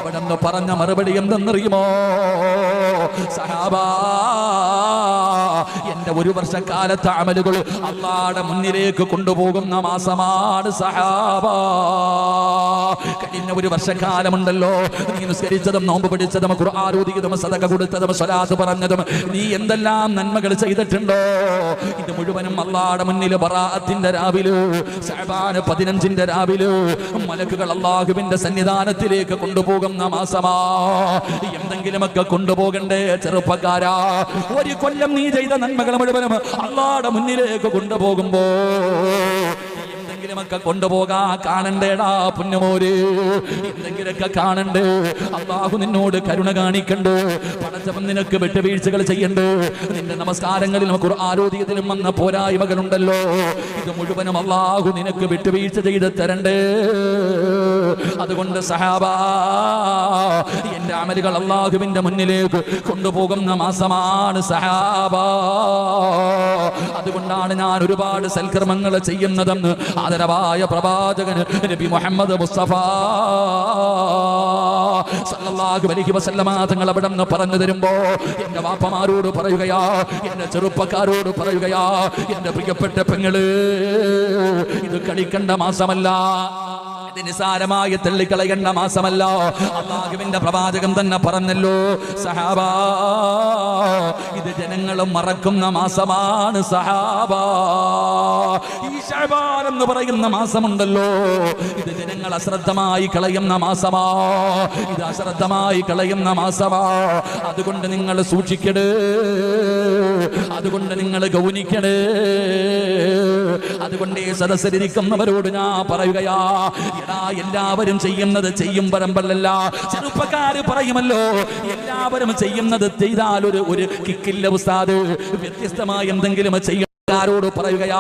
അവിടെന്ന് പറഞ്ഞ മറുപടി എന്തെന്നറിയുമോ സഹാബാ, എന്റെ ഒരു വർഷക്കാലത്തെ അമലുകൾ അല്ലാഹുവിന്റെ മുന്നിലേക്ക് കൊണ്ടുപോകുന്ന മാസമാണ് സഹാബാ. കഴിഞ്ഞ ഒരു വർഷക്കാലമുണ്ടല്ലോ, നീ നിസ്കരിച്ചതും നോമ്പ് പിടിച്ചതും ഖുർആൻ ഓതിയതും സദഖ കൊടുത്തതും സ്വലാത്ത് പറഞ്ഞതും നീ എന്തെല്ലാം നന്മകൾ ചെയ്തിട്ടുണ്ടോ, ഇത് മുഴുവനും അല്ലാഹുവിന്റെ മുന്നിൽ ബറാഅത്തിന്റെ രാവിലെ ശഅബാൻ 15ന്റെ രാവിലെ മലക്കുകൾ അല്ലാഹുവിന്റെ സന്നിധാനത്തിലേക്ക് കൊണ്ടുപോകുന്ന മാസമാ. എന്തെങ്കിലുമൊക്കെ കൊണ്ടുപോകണ്ടേ ചെറുപ്പക്കാരാ? ഒരു കൊല്ലം നീ ചെയ്ത നന്മകൾ മുഴുവനും അല്ലാഹുവിന്റെ മുന്നിലേക്ക് കൊണ്ടുപോകുമ്പോ എന്തെങ്കിലുമൊക്കെ കൊണ്ടുപോകാ കാണണ്ടേടാ പുണ്യമോര്, എന്തെങ്കിലുമൊക്കെ കാണണ്ടേ. അല്ലാഹു നിന്നോട് കരുണ കാണിക്കണ്ട്, പടച്ചവൻ നിനക്ക് വിട്ടുവീഴ്ചകൾ ചെയ്യണ്ട്. നിന്റെ നമസ്കാരങ്ങളിലും ഖുർആനോദിയതിലും വന്ന പോരായ്മകളുണ്ടല്ലോ, ഇത് മുഴുവനും അല്ലാഹു നിനക്ക് വിട്ടുവീഴ്ച ചെയ്ത് തരണ്ടേ. അതുകൊണ്ട് സഹാബാ, എന്റെ അമലുകൾ അല്ലാഹുവിന്റെ മുന്നിലേക്ക് കൊണ്ടുപോകുന്ന മാസമാണ് സഹാബാ. അതുകൊണ്ടാണ് ഞാൻ ഒരുപാട് സൽക്കർമ്മങ്ങൾ ചെയ്യുന്നതെന്ന് ആദരവായ പ്രവാചകൻ നബി മുഹമ്മദ് മുസ്തഫ സല്ലല്ലാഹു അലൈഹി വസല്ലമ തങ്ങൾ അവിടെ നിന്ന് പറഞ്ഞു തരുമ്പോ എന്റെ വാപ്പമാരോട് പറയുകയാ, എന്റെ ചെറുപ്പക്കാരോട് പറയുകയാ, എന്റെ പ്രിയപ്പെട്ട പെങ്ങള്, ഇത് കളിക്കേണ്ട മാസമല്ല, ഇത് നിസാരമായി തള്ളിക്കളയേണ്ട മാസമല്ല. അല്ലാഹുവിന്റെ പ്രവാചകൻ തന്നെ പറഞ്ഞല്ലോ സഹാബാ, ഇത് ജനങ്ങളും മറക്കുന്ന മാസമാണ് സഹാബാ. ഈ ശഅബാൻ എന്ന് പറയുന്ന മാസമുണ്ടല്ലോ, ഇത് ജനങ്ങൾ അശ്രദ്ധമായി കളയുന്ന മാസമാ, ഇത് അശ്രദ്ധമായി കളയുന്ന മാസമാ. അതുകൊണ്ട് നിങ്ങൾ സൂക്ഷിക്കണേ, അതുകൊണ്ട് നിങ്ങൾ ഗൗനിക്കണേ. അതുകൊണ്ട് ഈ സദസ്സിലിരിക്കുന്നവരോട് ഞാൻ പറയുകയാ, എടാ എല്ലാവരും ചെയ്യുന്നത് ചെയ്യും പരമ്പരല്ല. ചെറുപ്പക്കാര് പറയുമല്ലോ, എല്ലാവരും ചെയ്യുന്നത് ചെയ്താൽ ഒരു കിക്കില്ല ഉസ്താദ്, വ്യത്യസ്തമായി എന്തെങ്കിലും ചെയ്യും. ോട് പറയുകയാ,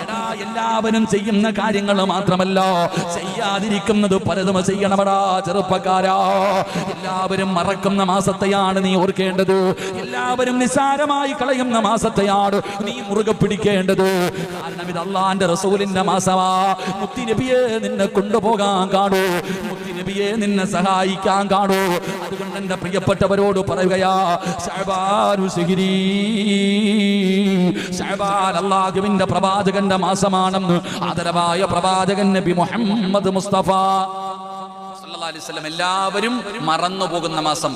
എടാ എല്ലാവരും ചെയ്യുന്ന കാര്യങ്ങൾ മാത്രമല്ല, ചെയ്യാതിരിക്കുന്നത് പലതും ചെയ്യണമടാ ചെറുപ്പക്കാരാ. എല്ലാവരും മറക്കുന്ന മാസത്തെയാണ് നീ ഓർക്കേണ്ടത്, എല്ലാവരും നിസാരമായി കളയുന്ന മാസത്തെയാണ് നീ മുറുകെ പിടിക്കേണ്ടത്. കാരണം ഇത് അല്ലാഹുവിന്റെ റസൂലിന്റെ മാസമാ. മുത്തുനബിയെ നിന്നെ കൊണ്ടുപോകാൻ കാണൂ, മുത്തുനബിയെ നിന്നെ സഹായിക്കാൻ കാണൂ. അതുകൊണ്ട് എന്റെ പ്രിയപ്പെട്ടവരോട് പറയുകയാ, ശഅബാനു ശഹരി, ശഅബാൻ അല്ലാഹുവിന്റെ പ്രവാചകന്റെ മാസമാണെന്ന് ആദരവായ പ്രവാചകൻ നബി മുഹമ്മദ് മുസ്തഫ സല്ലല്ലാഹു അലൈഹി വസല്ലം എല്ലാവരും മറന്നു പോകുന്ന മാസം.